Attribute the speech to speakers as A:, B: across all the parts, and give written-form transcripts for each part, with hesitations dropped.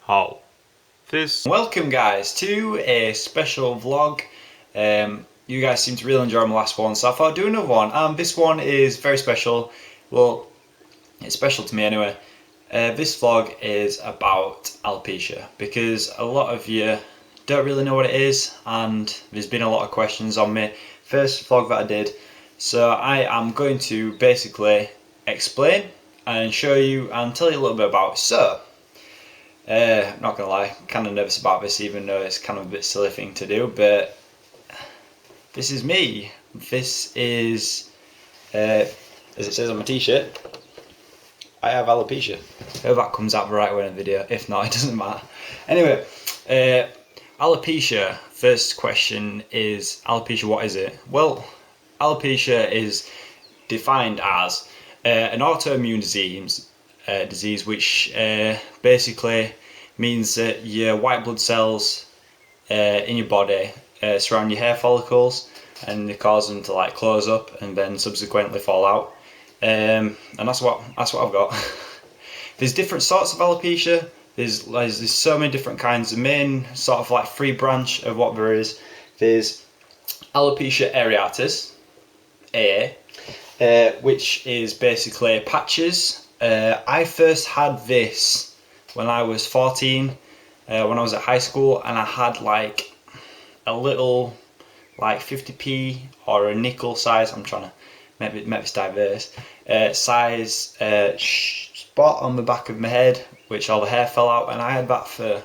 A: how this.
B: Welcome guys to a special vlog. You guys seem to really enjoy my last one, so I thought I'd do another one. This one is very special. Well, it's special to me anyway. This vlog is about alopecia because a lot of you don't really know what it is, and there's been a lot of questions on my first vlog that I did. So I am going to basically explain and show you and tell you a little bit about it. So, not gonna lie, I'm kind of nervous about this, even though it's kind of a bit silly thing to do, but this is me. This is, as it says on my t-shirt, I have alopecia. I hope that comes out the right way in the video. If not, it doesn't matter. Anyway, alopecia, first question is, alopecia, what is it? Well, alopecia is defined as an autoimmune disease which basically means that your white blood cells in your body surround your hair follicles, and they cause them to like close up and then subsequently fall out. And that's what I've got. There's different sorts of alopecia. There's so many different kinds. The main sort of like three branch of what there is. There's alopecia areatus, AA, which is basically patches. I first had this when I was 14, when I was at high school, and I had like a little like 50p or a nickel size. I'm trying to make this diverse. Size spot on the back of my head, which all the hair fell out, and I had that for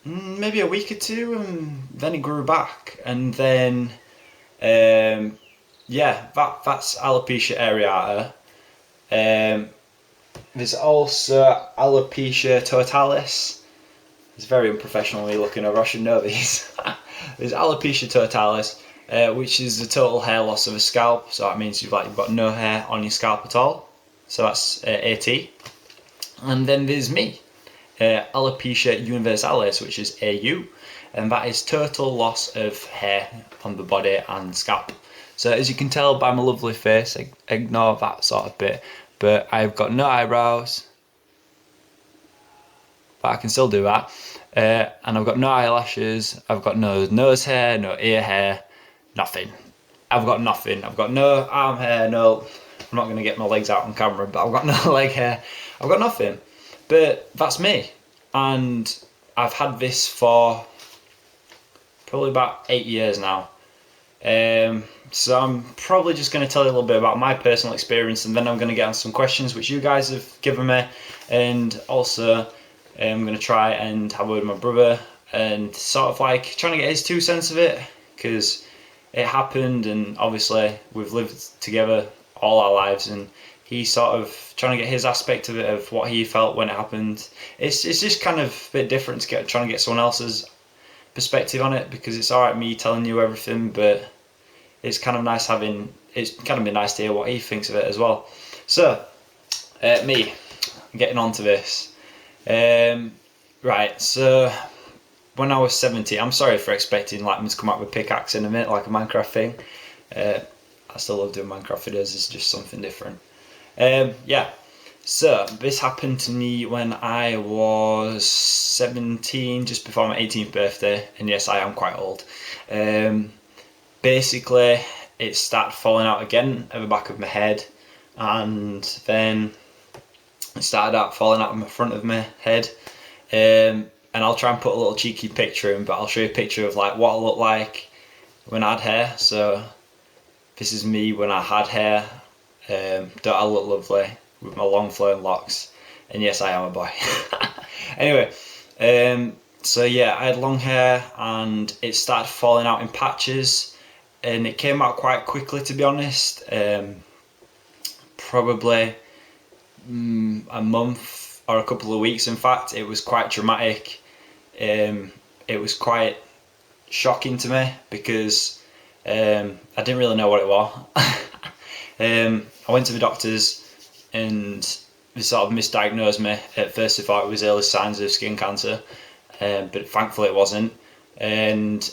B: maybe a week or two, and then it grew back, and then yeah, that's alopecia areata. There's also alopecia totalis. It's very unprofessionally looking over. I should know these. There's alopecia totalis, which is the total hair loss of a scalp. So that means you've got no hair on your scalp at all. So that's AT. And then there's me, alopecia universalis, which is AU, and that is total loss of hair on the body and scalp. So as you can tell by my lovely face, ignore that sort of bit, but I've got no eyebrows, but I can still do that. And I've got no eyelashes, I've got no nose hair, no ear hair, nothing. I've got nothing. I've got no arm hair, no, I'm not going to get my legs out on camera, but I've got no leg hair. I've got nothing. But that's me. And I've had this for probably about 8 years now. So I'm probably just going to tell you a little bit about my personal experience, and then I'm going to get on some questions which you guys have given me, and also I'm going to try and have a word with my brother and sort of like trying to get his 2 cents of it, because it happened and obviously we've lived together all our lives, and he's sort of trying to get his aspect of it, of what he felt when it happened. It's just kind of a bit different to trying to get someone else's perspective on it, because it's alright me telling you everything, but it's kind of nice it's kind of been nice to hear what he thinks of it as well. So, me, getting on to this. Right, so when I was 17, I'm sorry for expecting like me to come out with a pickaxe in a minute, like a Minecraft thing. I still love doing Minecraft videos, it's just something different. Yeah, so this happened to me when I was 17, just before my 18th birthday, and yes, I am quite old. Basically, it started falling out again at the back of my head, and then it started out falling out of the front of my head. And I'll try and put a little cheeky picture in, but I'll show you a picture of like what I look like when I had hair. So this is me when I had hair. Don't I look lovely with my long flowing locks? And yes, I am a boy. Anyway, so yeah, I had long hair and it started falling out in patches, and it came out quite quickly, to be honest. Probably a month or a couple of weeks. In fact, it was quite dramatic. It was quite shocking to me because I didn't really know what it was. I went to the doctors and they sort of misdiagnosed me. At first they thought it was early signs of skin cancer, but thankfully it wasn't. And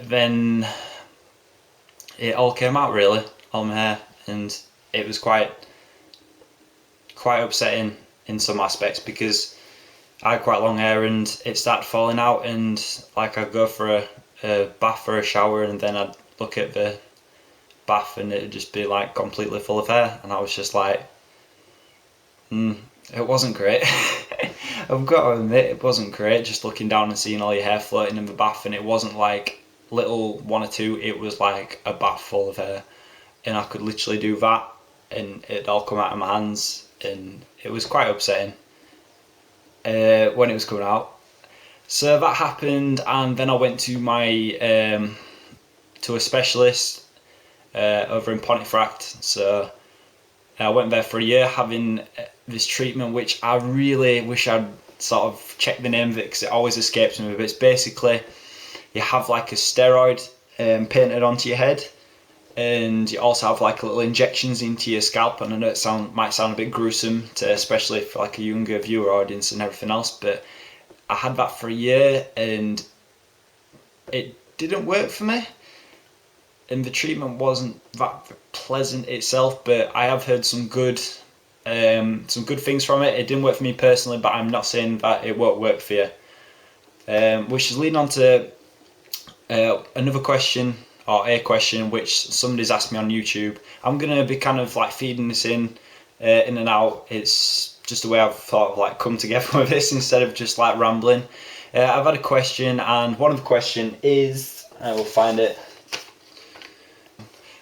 B: then it all came out really, all my hair, and it was quite upsetting in some aspects, because I had quite long hair and it started falling out, and like I'd go for a bath or a shower, and then I'd look at the bath and it'd just be like completely full of hair, and I was just like, it wasn't great. I've got to admit, it wasn't great just looking down and seeing all your hair floating in the bath, and it wasn't like little one or two, it was like a bath full of hair, and I could literally do that and it'd all come out of my hands, and it was quite upsetting when it was coming out. So that happened, and then I went to my to a specialist over in Pontefract. So I went there for a year having this treatment, which I really wish I'd sort of checked the name of it because it always escapes me. But it's basically, you have like a steroid painted onto your head, and you also have like little injections into your scalp. And I know it might sound a bit gruesome, to especially for like a younger viewer audience and everything else, but I had that for a year and it didn't work for me. And the treatment wasn't that pleasant itself, but I have heard some good things from it. It didn't work for me personally, but I'm not saying that it won't work for you. Which is leading on to another question, or a question which somebody's asked me on YouTube. I'm gonna be kind of like feeding this in and out. It's just the way I've thought of like come together with this instead of just like rambling. I've had a question, and one of the question is, I will find it.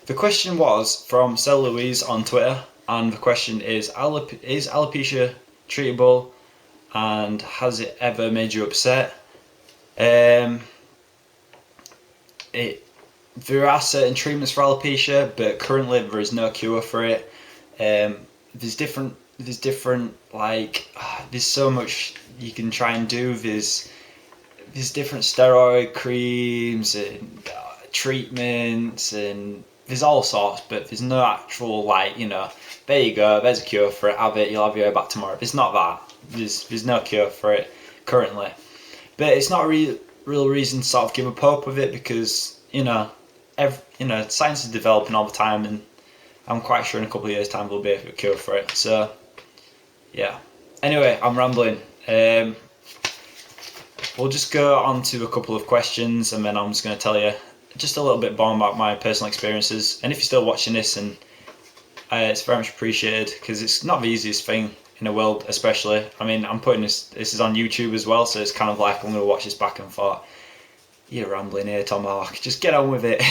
B: The question was from Sel Louise on Twitter, and the question is alopecia treatable, and has it ever made you upset? There are certain treatments for alopecia, but currently there is no cure for it. There's different like there's so much you can try and do. There's different steroid creams and treatments, and there's all sorts, but there's no actual like, there you go, there's a cure for it, have it, you'll have your hair back tomorrow. It's not that. There's no cure for it currently, but it's not a real reason to sort of give up hope with it, because science is developing all the time, and I'm quite sure in a couple of years' time there'll be a cure for it. So yeah. Anyway, I'm rambling. We'll just go on to a couple of questions, and then I'm just going to tell you just a little bit more about my personal experiences. And if you're still watching this, and it's very much appreciated, because it's not the easiest thing in the world, especially. I mean, I'm putting this is on YouTube as well, so it's kind of like I'm going to watch this back and forth. You're rambling here, Tom Hawk. Just get on with it.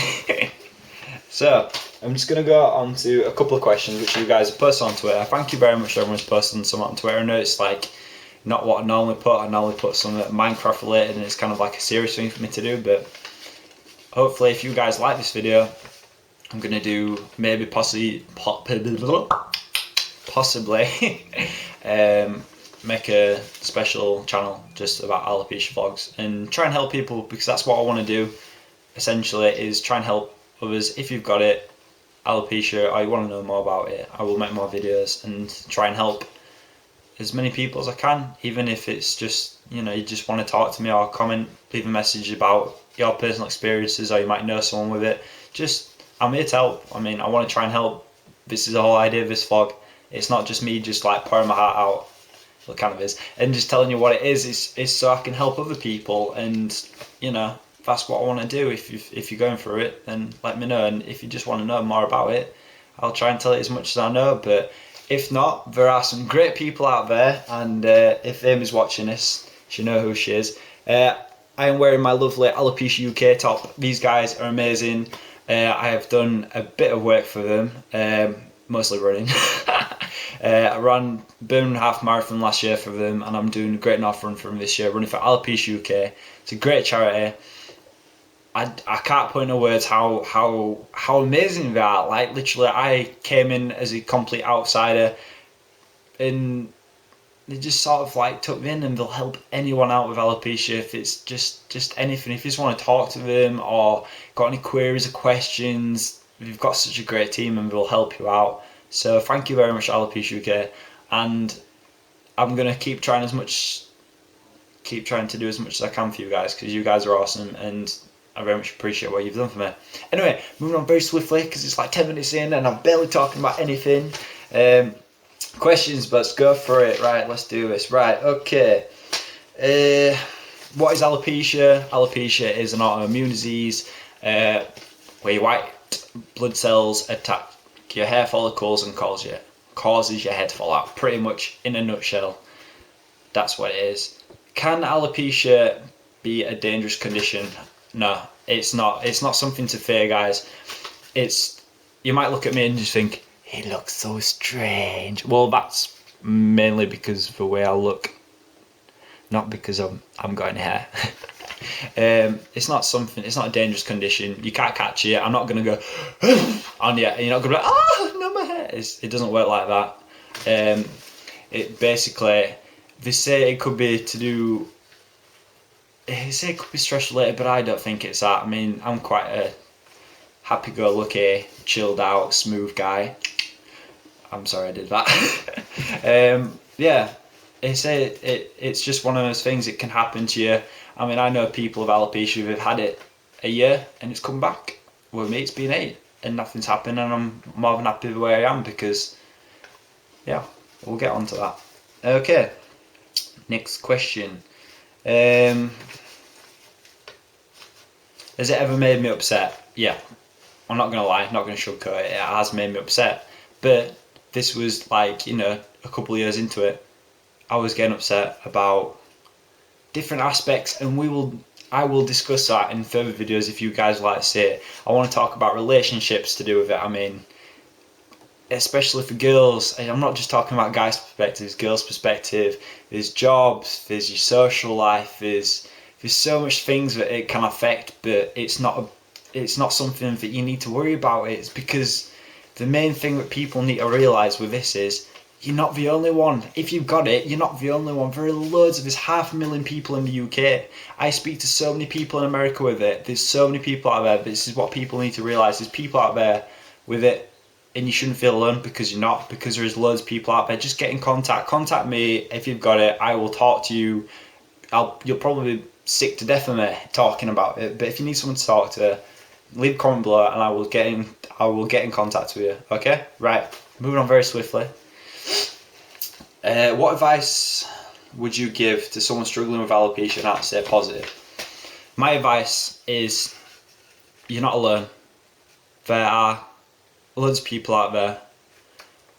B: So, I'm just going to go on to a couple of questions which you guys have posted on Twitter. Thank you very much, everyone's posting some on Twitter. I know it's like not what I normally put. I normally put some Minecraft related, and it's kind of like a serious thing for me to do, but hopefully if you guys like this video, I'm going to do maybe possibly make a special channel just about alopecia vlogs and try and help people, because that's what I want to do essentially, is try and help others. If you've got it, alopecia, or you want to know more about it, I will make more videos and try and help as many people as I can, even if it's just, you just want to talk to me or comment, leave a message about your personal experiences, or you might know someone with it. I'm here to help. I mean, I want to try and help. This is the whole idea of this vlog. It's not just me just like pouring my heart out, well, it kind of is, and just telling you what it is. It's so I can help other people, and that's what I want to do. If you're going through it, then let me know, and if you just want to know more about it, I'll try and tell it as much as I know. But if not, there are some great people out there, and if Amy's watching this, she know who she is. I am wearing my lovely Alopecia UK top. These guys are amazing. I have done a bit of work for them, mostly running. I ran Birmingham Half Marathon last year for them, and I'm doing a Great North Run for them this year, running for Alopecia UK. It's a great charity. I can't put into words how amazing they are. Like, literally, I came in as a complete outsider, and they just sort of like took me in, and they'll help anyone out with alopecia if it's just anything. If you just want to talk to them or got any queries or questions, we've got such a great team, and they'll help you out. So thank you very much, Alopecia UK, and I'm gonna keep trying to do as much as I can for you guys, because you guys are awesome, and I very much appreciate what you've done for me. Anyway, moving on very swiftly, because it's like 10 minutes in and I'm barely talking about anything. Questions, but let's go for it. Right, let's do this. Right, okay. What is alopecia? Alopecia is an autoimmune disease where your white blood cells attack your hair follicles and causes your hair to fall out. Pretty much in a nutshell, that's what it is. Can alopecia be a dangerous condition? No, it's not. It's not something to fear, guys. You might look at me and just think, he looks so strange. Well, that's mainly because of the way I look, not because I'm got any hair. It's not a dangerous condition. You can't catch it. I'm not gonna go on you. You're not gonna be like, oh no, my hair. It doesn't work like that. It basically, they say it could be stress related, but I don't think it's that. I mean, I'm quite a happy-go-lucky, chilled out, smooth guy. I'm sorry I did that. Yeah, they say it's just one of those things. It can happen to you. I mean, I know people with alopecia who've had it a year and it's come back. With me, it's been 8 and nothing's happened, and I'm more than happy the way I am because, yeah, we'll get on to that. Okay, next question. Has it ever made me upset? Yeah, I'm not gonna lie, not gonna sugarcoat it. It has made me upset, but this was like, a couple of years into it. I was getting upset about different aspects, and I will discuss that in further videos if you guys like to see it. I want to talk about relationships to do with it. I mean, especially for girls, and I'm not just talking about guys' perspectives, girls' perspective. There's jobs, there's your social life, there's so much things that it can affect, but it's not something that you need to worry about. It's because the main thing that people need to realise with this is you're not the only one. If you've got it, you're not the only one. There are loads of, there's 500,000 people in the UK. I speak to so many people in America with it. There's so many people out there. This is what people need to realise. There's people out there with it, and you shouldn't feel alone because you're not, because there's loads of people out there. Just get in contact. Contact me if you've got it. I will talk to you. You'll probably be sick to death of me talking about it, but if you need someone to talk to, leave a comment below and I will get in contact with you. Okay? Right. Moving on very swiftly. What advice would you give to someone struggling with alopecia and how to stay positive? My advice is, you're not alone. There are loads of people out there.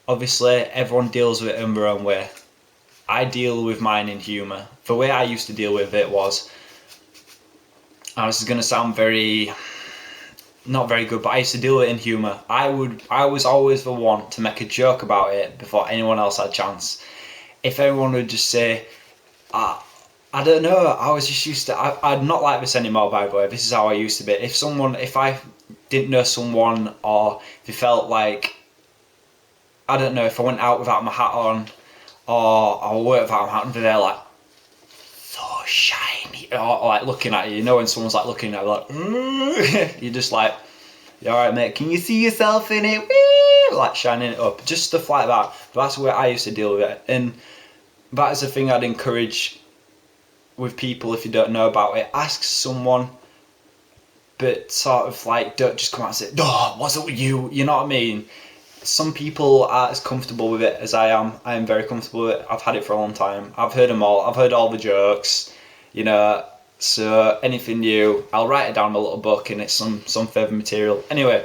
B: Obviously, everyone deals with it in their own way. I deal with mine in humour. The way I used to deal with it was, and this is going to sound not very good, but I used to deal with it in humour. I was always the one to make a joke about it before anyone else had a chance. If everyone would just say, I don't know, I was just used to, I'm not like this anymore, by the way. This is how I used to be. If I didn't know someone, or if it felt like, I don't know, if I went out without my hat on, or I worked without my hat on, they're like, so shiny, or like looking at you, when someone's like looking at you, like, you're just like, you alright mate, can you see yourself in it? Whee! Like shining it up, just stuff like that. But that's where I used to deal with it, and that is the thing I'd encourage with people. If you don't know about it, ask someone, but sort of like, don't just come out and say, oh, what's up with you? You know what I mean? Some people aren't as comfortable with it as I am. I am very comfortable with it. I've had it for a long time. I've heard them all. I've heard all the jokes, so anything new, I'll write it down in my little book, and it's some further material. Anyway,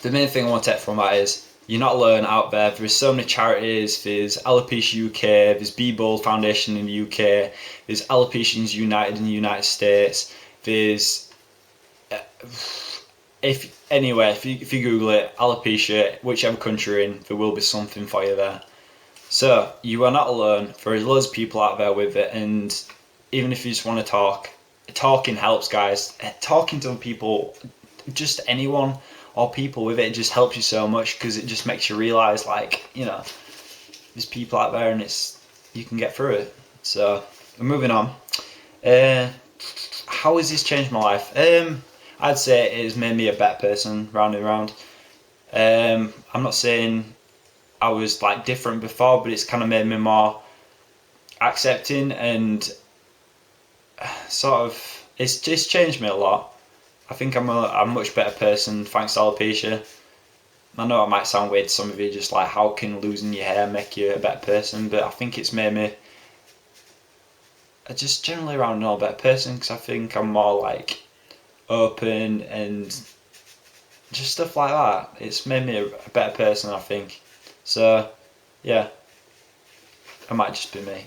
B: the main thing I want to take from that is, you're not alone out there. There's so many charities. There's Alopecia UK, there's Be Bold Foundation in the UK, there's Alopecians United in the United States, there's if you Google it, alopecia, whichever country you're in, there will be something for you there. So you are not alone. There is loads of people out there with it, and even if you just want to talk, talking helps, guys. Talking to people, just anyone or people with it, just helps you so much, because it just makes you realise, like, there's people out there, and you can get through it. So moving on. How has this changed my life? I'd say it has made me a better person round and round. I'm not saying I was like different before, but it's kind of made me more accepting, and sort of it's changed me a lot. I think I'm a much better person thanks to alopecia. I know it might sound weird to some of you, just like, how can losing your hair make you a better person? But I think it's made me just generally around a better person, because I think I'm more like open and just stuff like that. It's made me a better person, I think. So yeah, it might just be me.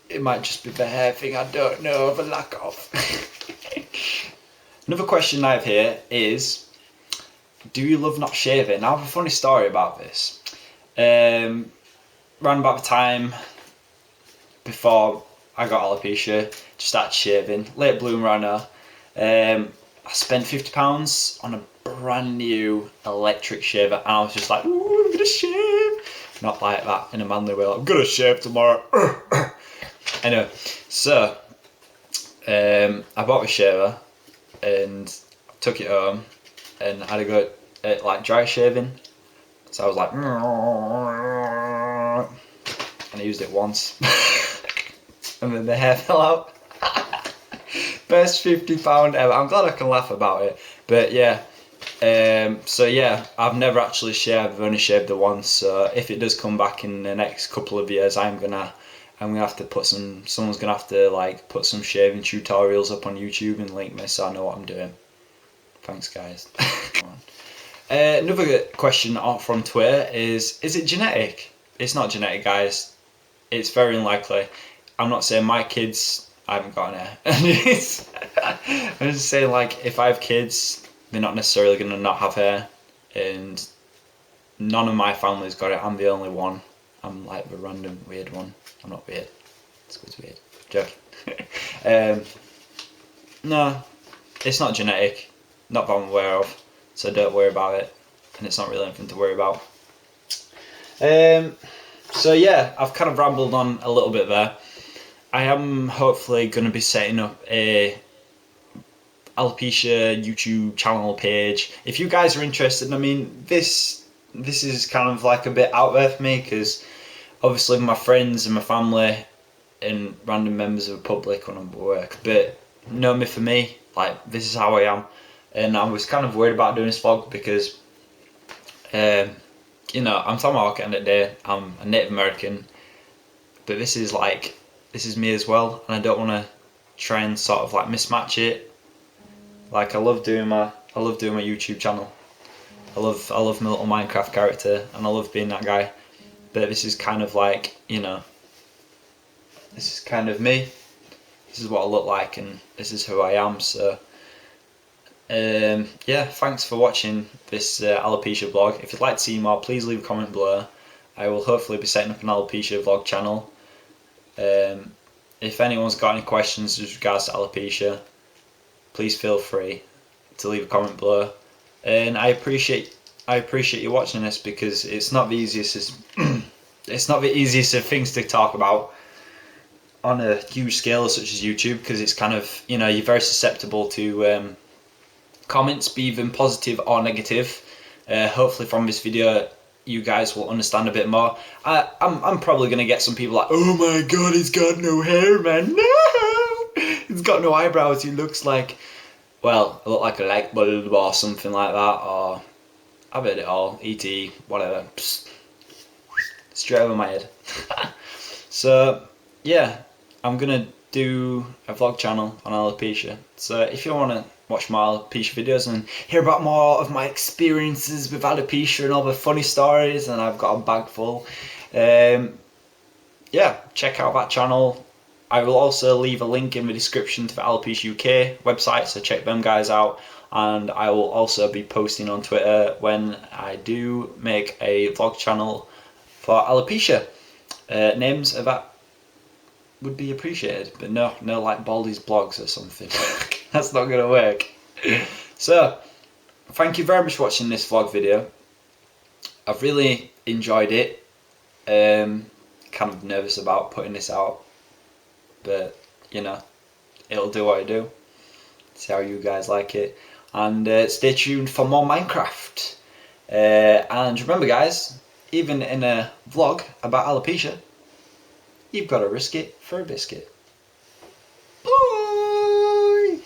B: It might just be the hair thing, I don't know, the lack of. Another question I have here is, do you love not shaving? Now I have a funny story about this. Around about the time before I got alopecia, just started shaving, late bloomer I know. I spent £50 on a brand new electric shaver, and I was just like, ooh, I'm gonna shave. Not like that in a manly way, like, I'm gonna shave tomorrow. Anyway, so I bought a shaver and took it home and had a go at like dry shaving. So I was like, and I used it once, and then the hair fell out. Best £50 ever. I'm glad I can laugh about it, but yeah. So yeah, I've never actually shaved. I've only shaved it once. So if it does come back in the next couple of years, I'm gonna have to put someone's gonna have to like put some shaving tutorials up on YouTube and link me so I know what I'm doing. Thanks guys. Another question from Twitter is it genetic? It's not genetic, guys. It's very unlikely. I'm not saying my kids, I haven't got an hair. I'm just saying, like, if I have kids, they're not necessarily going to not have hair, and none of my family's got it. I'm the only one. I'm like the random weird one. I'm not weird. It's weird. Joke. No, it's not genetic. Not that I'm aware of. So don't worry about it. And it's not really anything to worry about. So yeah, I've kind of rambled on a little bit there. I am hopefully going to be setting up a alopecia YouTube channel page. If you guys are interested, I mean, this is kind of like a bit out there for me, because obviously my friends and my family and random members of the public when I'm at work, but know me for me, like, this is how I am. And I was kind of worried about doing this vlog because you know, I'm Tomahawk at the end of the day. I'm a Native American, but this is me as well, and I don't want to try and sort of like mismatch it. Like, I love doing my YouTube channel. I love my little Minecraft character, and I love being that guy. But this is kind of like, you know, this is kind of me. This is what I look like, and this is who I am. So yeah, thanks for watching this alopecia vlog. If you'd like to see more, please leave a comment below. I will hopefully be setting up an alopecia vlog channel. If anyone's got any questions with regards to alopecia, please feel free to leave a comment below. And I appreciate you watching this, because it's not the easiest of things to talk about on a huge scale such as YouTube, because it's kind of, you know, you're very susceptible to comments, be them positive or negative. Hopefully from this video you guys will understand a bit more. I'm probably gonna get some people like, oh my god, he's got no hair, man. No, he's got no eyebrows. He looks like, well, I look like a light bulb or something like that, or I've heard it all. E.T. whatever. Psst. Straight over my head. So yeah, I'm gonna do a vlog channel on alopecia. So if you want to watch my alopecia videos and hear about more of my experiences with alopecia and all the funny stories, and I've got a bag full, yeah, check out that channel. I will also leave a link in the description to the Alopecia UK website, so check them guys out. And I will also be posting on Twitter when I do make a vlog channel for alopecia. Names of that would be appreciated, but no like Baldy's blogs or something. That's not gonna work. So thank you very much for watching this vlog video. I've really enjoyed it. Kind of nervous about putting this out, but you know, it'll do what it do. See how you guys like it, and stay tuned for more Minecraft. And remember guys, even in a vlog about alopecia, you've got to risk it for a biscuit.